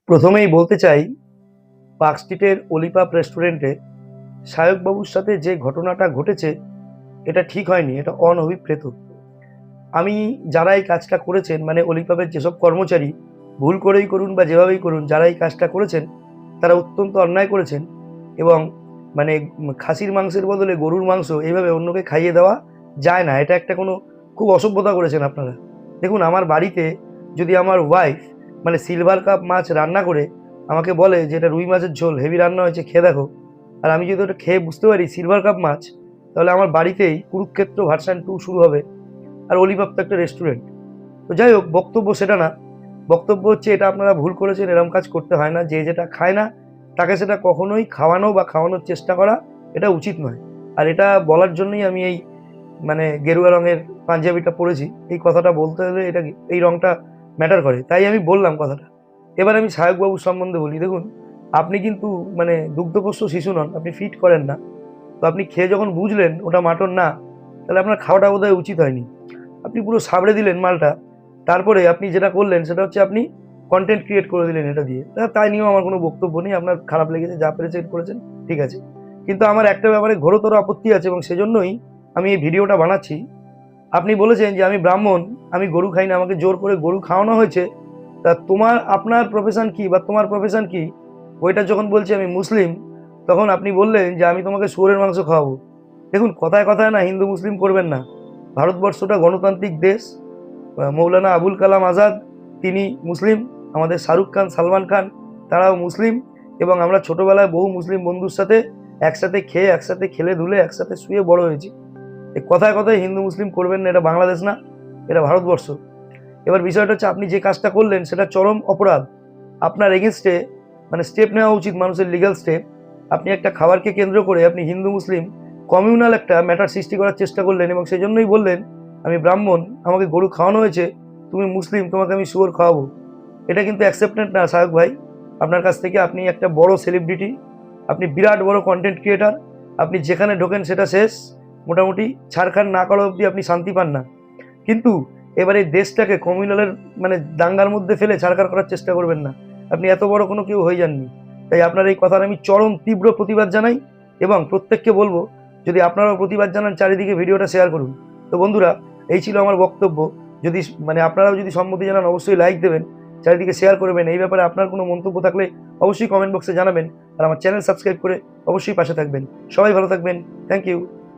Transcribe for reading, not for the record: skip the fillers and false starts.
প্রথমেই বলতে চাই, পার্ক স্ট্রিটের অলিপাপ রেস্টুরেন্টে সায়কবাবুর সাথে যে ঘটনাটা ঘটেছে এটা ঠিক হয়নি, এটা অনভিপ্রেত। আমি যারা এই কাজটা করেছেন, মানে অলিপাপের যেসব কর্মচারী, ভুল করেই করুন বা যেভাবেই করুন, যারা এই কাজটা করেছেন তারা অত্যন্ত অন্যায় করেছেন। এবং মানে খাসির মাংসের বদলে গরুর মাংস এইভাবে অন্যকে খাইয়ে দেওয়া যায় না। এটা একটা কোনো খুব অসভ্যতা করেছেন আপনারা। দেখুন, আমার বাড়িতে যদি আমার ওয়াইফ মানে সিলভার কাপ মাছ রান্না করে আমাকে বলে যে এটা রুই মাছের ঝোল, হেভি রান্না হয়েছে, খেয়ে দেখো, আর আমি যদি ওটা খেয়ে বুঝতে পারি সিলভার কাপ মাছ, তাহলে আমার বাড়িতেই কুরুক্ষেত্র ভার্সান 2 শুরু হবে। আর অলিভাব তো একটা রেস্টুরেন্ট। তো যাই হোক, বক্তব্য সেটা না। বক্তব্য হচ্ছে, এটা আপনারা ভুল করেছেন, এরকম কাজ করতে হয় না। যে যেটা খায় না তাকে সেটা কখনোই খাওয়ানো বা খাওয়ানোর চেষ্টা করা এটা উচিত নয়। আর এটা বলার জন্যই আমি এই মানে গেরুয়া রঙের পাঞ্জাবিটা পরেছি। এই কথাটা বলতে হলে এটা এই রংটা ম্যাটার করে, তাই আমি বললাম কথাটা। এবার আমি সায়কবাবুর সম্বন্ধে বলি। দেখুন, আপনি কিন্তু মানে দুগ্ধপোষ্য শিশু নন, আপনি ফিট করেন না। তো আপনি খেয়ে যখন বুঝলেন ওটা মাটন না, তাহলে আপনার খাওয়াটা বোধহয় উচিত হয়নি। আপনি পুরো সাবড়ে দিলেন মালটা। তারপরে আপনি যেটা করলেন সেটা হচ্ছে আপনি কন্টেন্ট ক্রিয়েট করে দিলেন এটা দিয়ে। তাই নিয়েও আমার কোনো বক্তব্য নেই। আপনার খারাপ লেগেছে, যা পেরেছেন করেছেন, ঠিক আছে। কিন্তু আমার একটা ব্যাপারে ঘোরতর আপত্তি আছে এবং সেজন্যই আমি এই ভিডিওটা বানাচ্ছি। আপনি বলেছেন যে আমি ব্রাহ্মণ, আমি গরু খাই না, আমাকে জোর করে গরু খাওয়ানো হয়েছে। তা আপনার প্রফেশন কি বা তোমার প্রফেশন কি? ওইটা যখন বলছি আমি মুসলিম, তখন আপনি বললেন যে আমি তোমাকে শুয়োরের মাংস খাওয়াবো। দেখুন, কথায় কথায় না হিন্দু মুসলিম করবেন না। ভারতবর্ষটা গণতান্ত্রিক দেশ। মৌলানা আবুল কালাম আজাদ তিনি মুসলিম, আমাদের শাহরুখ খান, সালমান খান তারাও মুসলিম। এবং আমরা ছোটবেলায় বহু মুসলিম বন্ধুর সাথে একসাথে খেয়ে, একসাথে খেলে ধুলে, একসাথে শুয়ে বড় হয়েছি। এই কথায় কথায় হিন্দু মুসলিম করবেন না, এটা বাংলাদেশ না, এটা ভারতবর্ষ। এবার বিষয়টা হচ্ছে, আপনি যে কাজটা করলেন সেটা চরম অপরাধ। আপনার এগেনস্টে মানে স্টেপ নেওয়া উচিত, মানুষের লিগ্যাল স্টেপ। আপনি একটা খাবারকে কেন্দ্র করে আপনি হিন্দু মুসলিম কমিউনাল একটা ম্যাটার সৃষ্টি করার চেষ্টা করলেন এবং সেই জন্যই বললেন আমি ব্রাহ্মণ, আমাকে গরু খাওয়ানো হয়েছে, তুমি মুসলিম, তোমাকে আমি শুয়োর খাওয়াবো। এটা কিন্তু অ্যাকসেপ্টেড না সায়ক ভাই। আপনার কাছ থেকে, আপনি একটা বড় সেলিব্রিটি, আপনি বিরাট বড় কন্টেন্ট ক্রিয়েটার, আপনি যেখানে ঢোকেন সেটা শেষ। মোটামুটি ছাড়খাড় না করা অবধি আপনি শান্তি পান না। কিন্তু এবার এই দেশটাকে কমিউনালের মানে দাঙ্গার মধ্যে ফেলে ছাড়খাড় করার চেষ্টা করবেন না। আপনি এত বড় কোনো কেউ হয়ে যাননি। তাই আপনার এই কথার আমি চরম তীব্র প্রতিবাদ জানাই এবং প্রত্যেককে বলবো, যদি আপনারাও প্রতিবাদ জানান, চারিদিকে ভিডিওটা শেয়ার করুন। তো বন্ধুরা, এই ছিল আমার বক্তব্য। যদি মানে আপনারাও যদি সম্মতি জানান, অবশ্যই লাইক দেবেন, চারিদিকে শেয়ার করবেন। এই ব্যাপারে আপনার কোনো মন্তব্য থাকলে অবশ্যই কমেন্ট বক্সে জানাবেন। আর আমার চ্যানেল সাবস্ক্রাইব করে অবশ্যই পাশে থাকবেন। সবাই ভালো থাকবেন। Thank you.